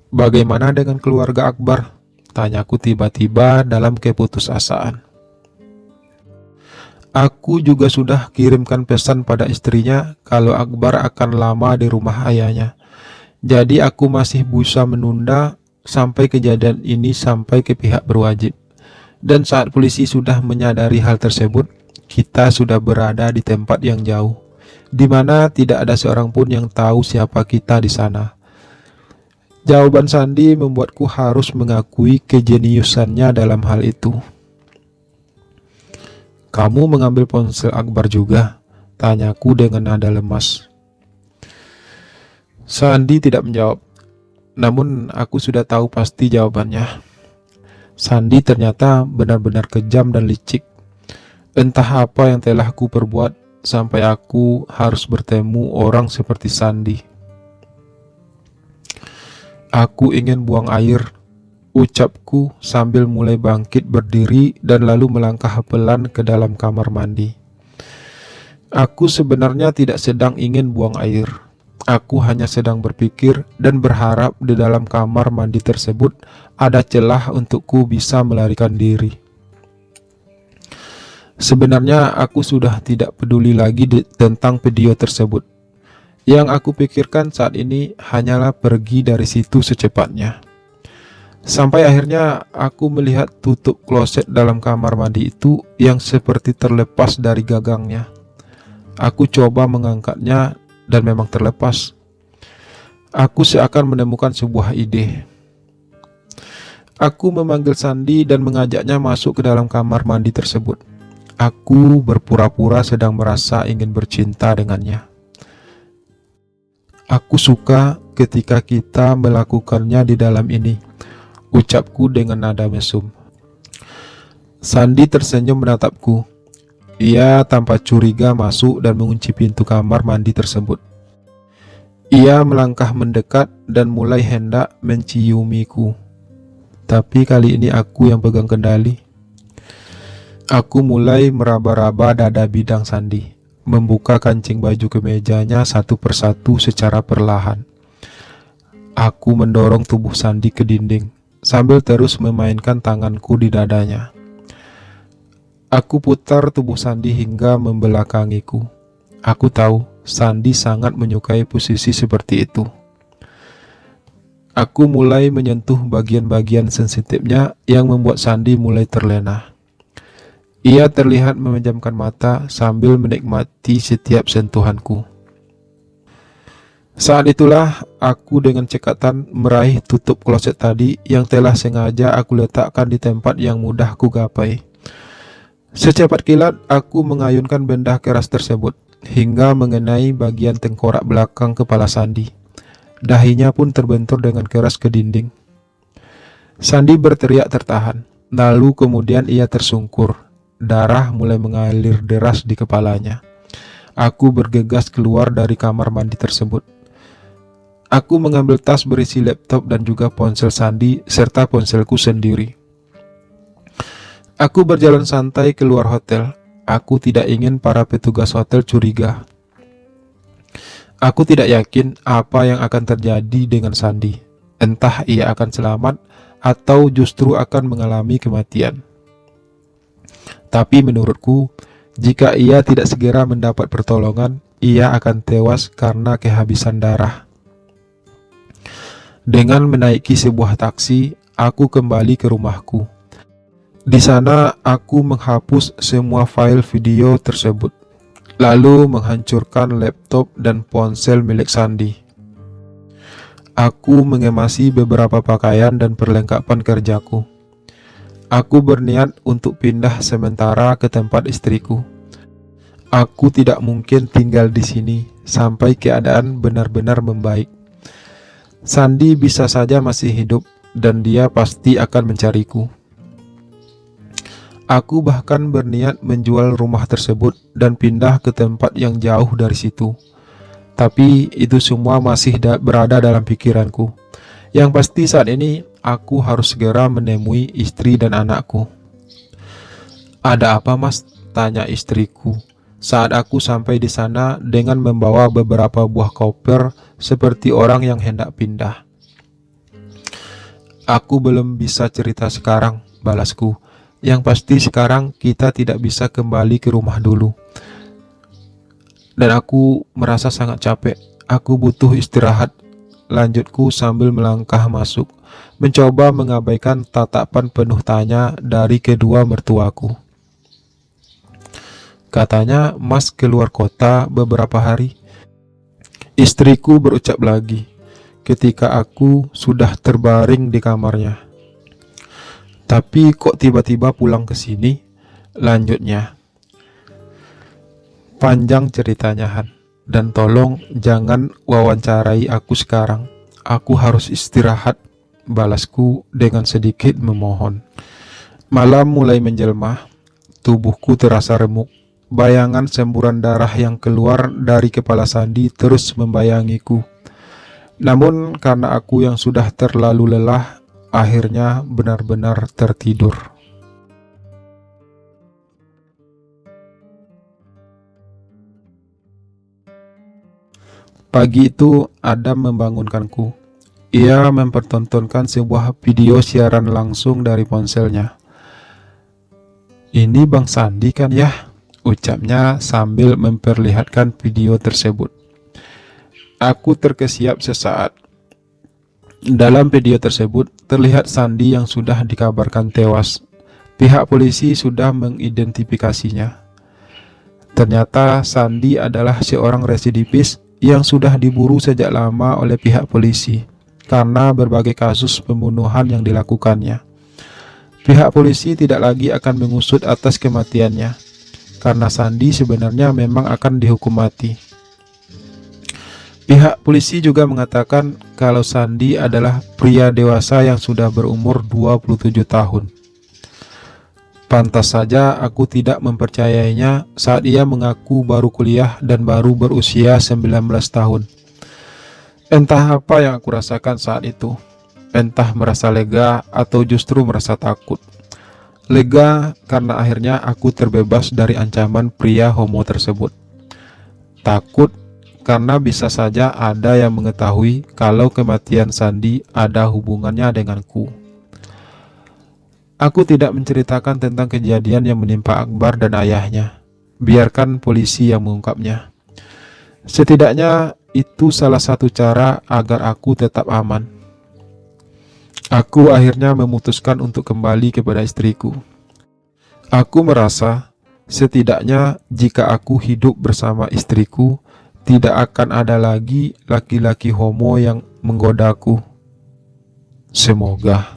Bagaimana dengan keluarga Akbar? Tanyaku tiba-tiba dalam keputusasaan. Aku juga sudah kirimkan pesan pada istrinya kalau Akbar akan lama di rumah ayahnya. Jadi aku masih bisa menunda sampai kejadian ini sampai ke pihak berwajib. Dan saat polisi sudah menyadari hal tersebut, kita sudah berada di tempat yang jauh, di mana tidak ada seorang pun yang tahu siapa kita di sana. Jawaban Sandi membuatku harus mengakui kejeniusannya dalam hal itu. Kamu mengambil ponsel Akbar juga? Tanyaku dengan nada lemas. Sandi tidak menjawab, namun aku sudah tahu pasti jawabannya. Sandi ternyata benar-benar kejam dan licik. Entah apa yang telah aku perbuat sampai aku harus bertemu orang seperti Sandi. Aku ingin buang air, ucapku sambil mulai bangkit berdiri dan lalu melangkah pelan ke dalam kamar mandi. Aku sebenarnya tidak sedang ingin buang air. Aku hanya sedang berpikir dan berharap di dalam kamar mandi tersebut ada celah untukku bisa melarikan diri. Sebenarnya aku sudah tidak peduli lagi tentang video tersebut. Yang aku pikirkan saat ini hanyalah pergi dari situ secepatnya. Sampai akhirnya aku melihat tutup kloset dalam kamar mandi itu yang seperti terlepas dari gagangnya. Aku coba mengangkatnya dan memang terlepas. Aku seakan menemukan sebuah ide. Aku memanggil Sandi dan mengajaknya masuk ke dalam kamar mandi tersebut. Aku berpura-pura sedang merasa ingin bercinta dengannya. Aku suka ketika kita melakukannya di dalam ini, ucapku dengan nada mesum. Sandi tersenyum menatapku. Ia tanpa curiga masuk dan mengunci pintu kamar mandi tersebut. Ia melangkah mendekat dan mulai hendak menciumiku. Tapi kali ini aku yang pegang kendali. Aku mulai meraba-raba dada bidang Sandi, membuka kancing baju kemejanya satu persatu secara perlahan. Aku mendorong tubuh Sandi ke dinding, sambil terus memainkan tanganku di dadanya. Aku putar tubuh Sandi hingga membelakangiku. Aku tahu Sandi sangat menyukai posisi seperti itu. Aku mulai menyentuh bagian-bagian sensitifnya yang membuat Sandi mulai terlena. Ia terlihat memejamkan mata sambil menikmati setiap sentuhanku. Saat itulah aku dengan cekatan meraih tutup kloset tadi yang telah sengaja aku letakkan di tempat yang mudah ku gapai. Secepat kilat aku mengayunkan benda keras tersebut hingga mengenai bagian tengkorak belakang kepala Sandi. Dahinya pun terbentur dengan keras ke dinding. Sandi berteriak tertahan, lalu kemudian ia tersungkur. Darah mulai mengalir deras di kepalanya. Aku bergegas keluar dari kamar mandi tersebut. Aku mengambil tas berisi laptop dan juga ponsel Sandi serta ponselku sendiri. Aku berjalan santai keluar hotel. Aku tidak ingin para petugas hotel curiga. Aku tidak yakin apa yang akan terjadi dengan Sandi. Entah ia akan selamat atau justru akan mengalami kematian. Tapi menurutku, jika ia tidak segera mendapat pertolongan, ia akan tewas karena kehabisan darah. Dengan menaiki sebuah taksi, aku kembali ke rumahku. Di sana, aku menghapus semua file video tersebut, lalu menghancurkan laptop dan ponsel milik Sandi. Aku mengemasi beberapa pakaian dan perlengkapan kerjaku. Aku berniat untuk pindah sementara ke tempat istriku. Aku tidak mungkin tinggal di sini sampai keadaan benar-benar membaik. Sandi bisa saja masih hidup dan dia pasti akan mencariku. Aku bahkan berniat menjual rumah tersebut dan pindah ke tempat yang jauh dari situ. Tapi itu semua masih berada dalam pikiranku. Yang pasti saat ini aku harus segera menemui istri dan anakku. "Ada apa, Mas?" tanya istriku saat aku sampai di sana dengan membawa beberapa buah koper seperti orang yang hendak pindah. "Aku belum bisa cerita sekarang," balasku. "Yang pasti sekarang kita tidak bisa kembali ke rumah dulu. Dan aku merasa sangat capek. Aku butuh istirahat," lanjutku sambil melangkah masuk, mencoba mengabaikan tatapan penuh tanya dari kedua mertuaku. "Katanya Mas keluar kota beberapa hari," istriku berucap lagi ketika aku sudah terbaring di kamarnya. "Tapi kok tiba-tiba pulang ke sini?" lanjutnya. "Panjang ceritanya, Han. Dan tolong jangan wawancarai aku sekarang. Aku harus istirahat," balasku dengan sedikit memohon. Malam mulai menjelma. Tubuhku terasa remuk. Bayangan semburan darah yang keluar dari kepala Sandi terus membayangiku. Namun karena aku yang sudah terlalu lelah, akhirnya benar-benar tertidur. Pagi itu, Adam membangunkanku. Ia mempertontonkan sebuah video siaran langsung dari ponselnya. "Ini Bang Sandi kan ya?" ucapnya sambil memperlihatkan video tersebut. Aku terkesiap sesaat. Dalam video tersebut, terlihat Sandi yang sudah dikabarkan tewas. Pihak polisi sudah mengidentifikasinya. Ternyata Sandi adalah seorang residivis yang sudah diburu sejak lama oleh pihak polisi karena berbagai kasus pembunuhan yang dilakukannya. Pihak polisi tidak lagi akan mengusut atas kematiannya, karena Sandi sebenarnya memang akan dihukum mati. Pihak polisi juga mengatakan kalau Sandi adalah pria dewasa yang sudah berumur 27 tahun. Pantas saja aku tidak mempercayainya saat ia mengaku baru kuliah dan baru berusia 19 tahun. Entah apa yang aku rasakan saat itu. Entah merasa lega atau justru merasa takut. Lega karena akhirnya aku terbebas dari ancaman pria homo tersebut. Takut karena bisa saja ada yang mengetahui kalau kematian Sandi ada hubungannya denganku. Aku tidak menceritakan tentang kejadian yang menimpa Akbar dan ayahnya. Biarkan polisi yang mengungkapnya. Setidaknya itu salah satu cara agar aku tetap aman. Aku akhirnya memutuskan untuk kembali kepada istriku. Aku merasa setidaknya jika aku hidup bersama istriku, tidak akan ada lagi laki-laki homo yang menggodaku. Semoga.